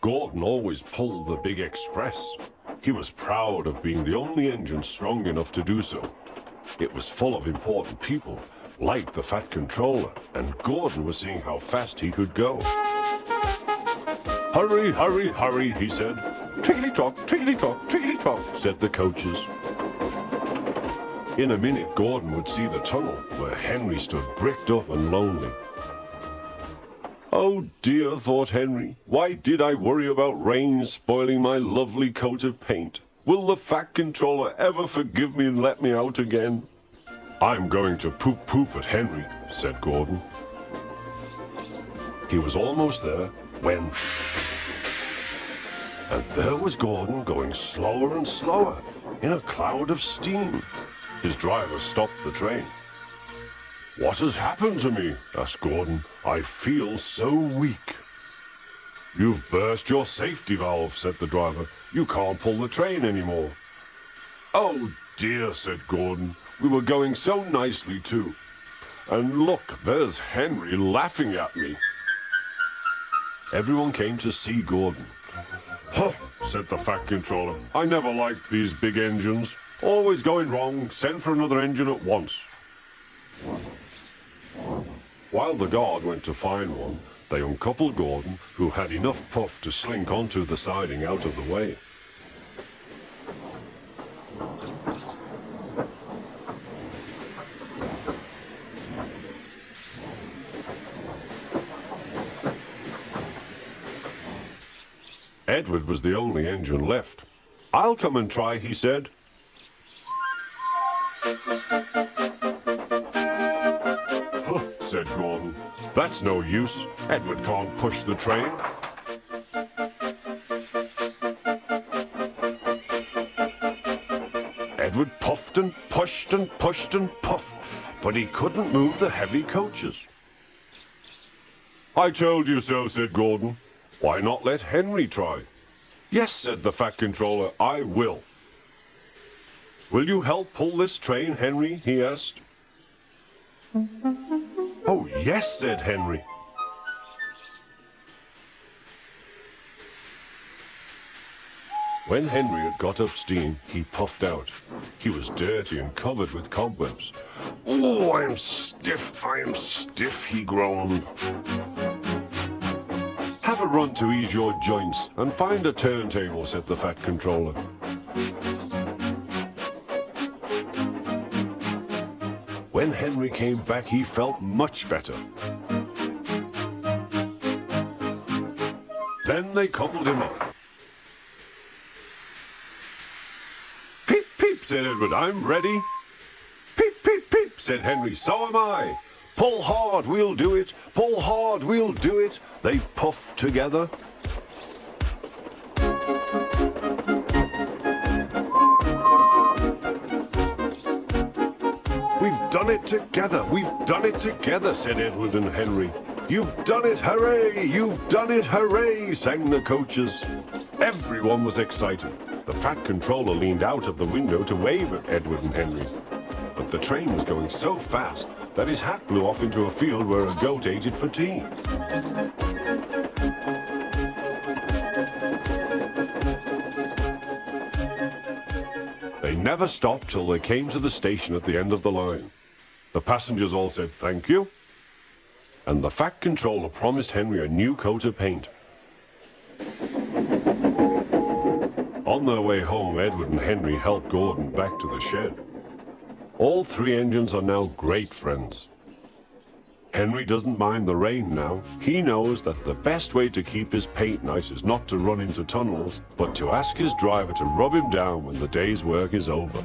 Gordon always pulled the big express. He was proud of being the only engine strong enough to do so. It was full of important people, like the Fat Controller, and Gordon was seeing how fast he could go. "Hurry, hurry, hurry," he said. "Tickety-tock, tickety-tock, tickety-tock," said the coaches. In a minute, Gordon would see the tunnel where Henry stood bricked up and lonely. "Oh dear," thought Henry, "why did I worry about rain spoiling my lovely coat of paint? Will the Fat Controller ever forgive me and let me out again?" "I'm going to poop at Henry," said Gordon. He was almost there when... And there was Gordon going slower and slower in a cloud of steam. His driver stopped the train. "What has happened to me?" asked Gordon. "I feel so weak." "You've burst your safety valve," said the driver. "You can't pull the train anymore." "Oh dear," said Gordon. "We were going so nicely too. And look, there's Henry laughing at me." Everyone came to see Gordon. "Huh," said the Fat Controller. "I never liked these big engines. Always going wrong. Send for another engine at once." While the guard went to find one, they uncoupled Gordon, who had enough puff to slink onto the siding out of the way. Edward was the only engine left. "I'll come and try," he said. "Huh," said Gordon. "That's no use. Edward can't push the train." Edward puffed and pushed and pushed and puffed, but he couldn't move the heavy coaches. "I told you so," said Gordon. "Why not let Henry try?" "Yes," said the Fat Controller, "I will." "Will you help pull this train, Henry?" he asked. "Oh, yes," said Henry. When Henry had got up steam, he puffed out. He was dirty and covered with cobwebs. "Oh, I am stiff," he groaned. "Have a run to ease your joints and find a turntable," said the Fat Controller. When Henry came back, he felt much better. Then they coupled him up. "Peep, peep," said Edward, "I'm ready." "Peep, peep, peep," said Henry, "so am I." "Pull hard, we'll do it. Pull hard, we'll do it." They puffed together. "We've done it together. We've done it together," said Edward and Henry. "You've done it, hooray! You've done it, hooray!" sang the coaches. Everyone was excited. The Fat Controller leaned out of the window to wave at Edward and Henry. But the train was going so fast that his hat blew off into a field where a goat ate it for tea. They never stopped till they came to the station at the end of the line. The passengers all said thank you, and the Fat Controller promised Henry a new coat of paint. On their way home, Edward and Henry helped Gordon back to the shed. All three engines are now great friends. Henry doesn't mind the rain now. He knows that the best way to keep his paint nice is not to run into tunnels, but to ask his driver to rub him down when the day's work is over.